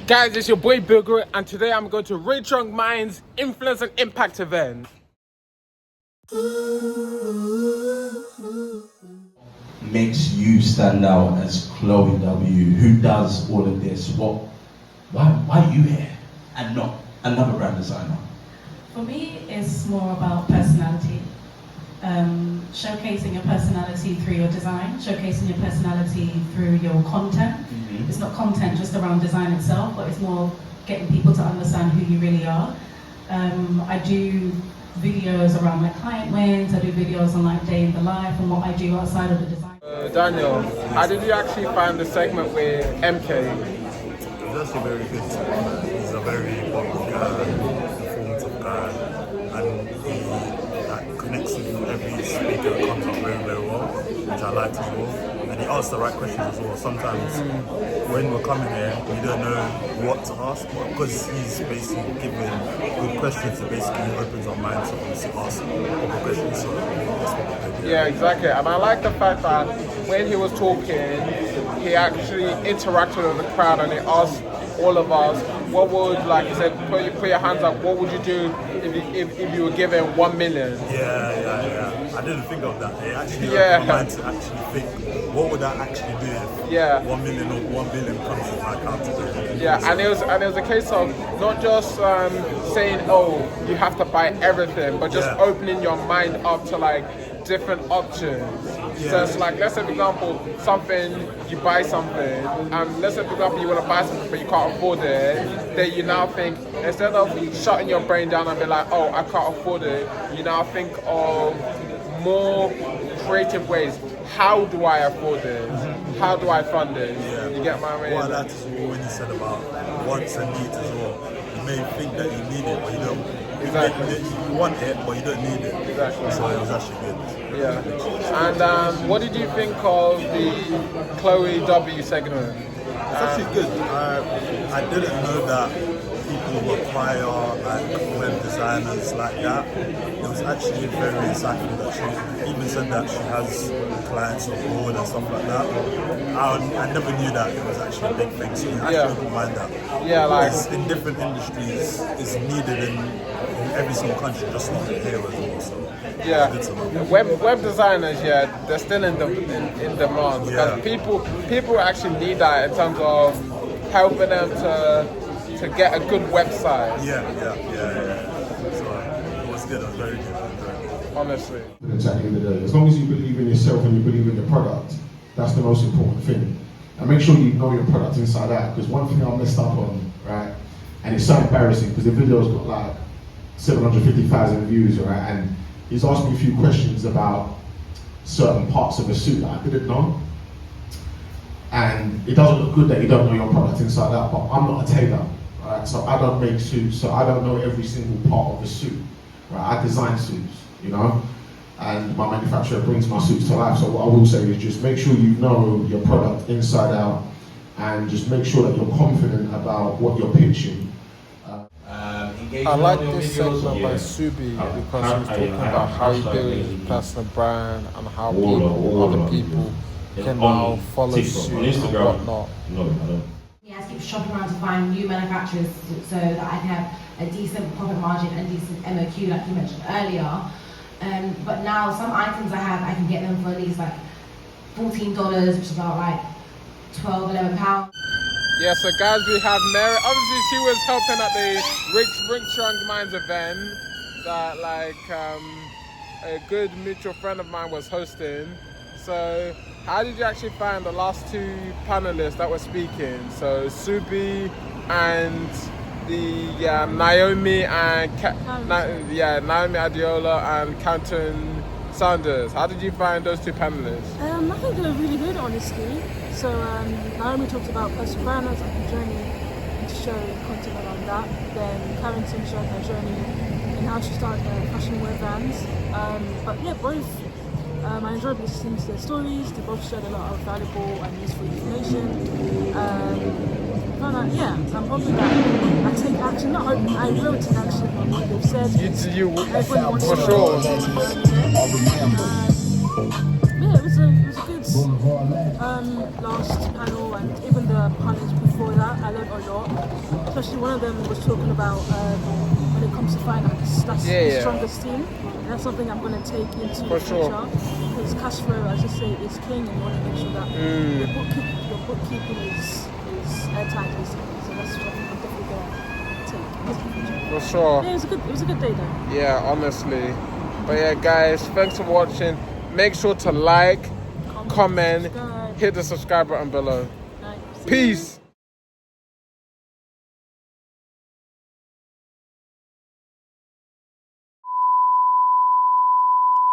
Guys, it's your boy Booger, and today I'm going to RichYoungMinds Influence and Impact event. Makes you stand out as Chloe W, who does all of this? Why are you here and not another brand designer? For me, it's more about personality. Showcasing your personality through your design, showcasing your personality through your content. Mm-hmm. It's not content just around design itself, but it's more getting people to understand who you really are. I do videos around my client wins, I do videos on like day in the life and what I do outside of the design. Daniel, how did you actually find the segment with MK? It's actually very good segment. He's a very popular guy, informative guy, and he connects with every speaker that comes up very, very well, which I like as well. And he asks the right questions as well. Sometimes when we're coming here, we don't know what to ask, but because he's basically giving good questions, it basically opens our minds up to ask proper questions. So that's what we do. Yeah, exactly. And I like the fact that when he was talking, he actually interacted with the crowd and he asked all of us, what would, like he said, put your hands up, what would you do if you were given 1 million? Yeah. I didn't think of that. It actually opened my mind to actually think, what would I actually do if 1 million or 1 billion comes to my account today? Yeah, and it was a case of not just saying, oh, you have to buy everything, but just opening your mind up to like different options. Yeah. So it's like, let's say for example, you buy something, and let's say for example you want to buy something but you can't afford it, then you now think, instead of shutting your brain down and be like, oh, I can't afford it, you now think of more creative ways. How do I afford it? How do I fund it? Yeah. You get my meaning? What I liked is when you said about wants and needs as well. You may think that you need it, but you don't. Exactly. You want it, but you don't need it. Exactly. So it was actually good. Yeah. And what did you think of the Chloe W segment? It's actually good. I didn't know that people require like web designers like that. It was actually very insightful that she even said that she has clients abroad and stuff like that. I never knew that it was actually a big thing, so I actually don't mind that. Yeah, like it's in different industries, it's needed in every single country, just not here as well. So web designers, they're still in demand because people actually need that in terms of helping them to get a good website. Yeah. So it was good. It was very good. Honestly. At the end of the day, as long as you believe in yourself and you believe in your product, that's the most important thing. And make sure you know your product inside out, because one thing I messed up on, right, and it's so embarrassing because the video's got like 750,000 views, right, and he's asked me a few questions about certain parts of a suit that I didn't know. And it doesn't look good that you don't know your product inside out, but I'm not a tailor, right? So I don't make suits, so I don't know every single part of a suit, right? I design suits, you know? And my manufacturer brings my suits to life. So what I will say is just make sure you know your product inside out and just make sure that you're confident about what you're pitching. I like this segment by Subi because he was talking about how he built his personal brand and how other people can now follow suit and whatnot. He has to keep shopping around to find new manufacturers so that I can have a decent profit margin and decent MOQ like you mentioned earlier. But now some items I can get them for at least like $14, which is about like £12–11. Yeah, so guys, we have Mary. Obviously, she was helping at the RichYoungMinds event that like a good mutual friend of mine was hosting. So how did you actually find the last two panelists that were speaking? So Subi and the Naomi and Naomi Adiola and Canton Sanders. How did you find those two panelists? I think they were really good, honestly. So Naomi talked about personal brand as like a journey and to show content around that. Then Carrington showed her journey and how she started her fashion wear brands. But yeah, both. I enjoyed listening to their stories. They both shared a lot of valuable and useful information. I'm hoping that I take action. Not hoping, I will take action on what they've said. For sure. Yeah, it was a good last panel and even the panels before that. I learned a lot. Especially one of them was talking about when it comes to finance, that's the strongest team. And that's something I'm going to take into the future. Because cash flow, as you say, is king, and you want to make sure that your bookkeeping is airtight, basically. So that's what I'm definitely going to take into the future. For sure. Yeah, it was a good day though. Yeah, honestly. But yeah, guys, thanks for watching. Make sure to like, comment, hit the subscribe button below. Right. Peace.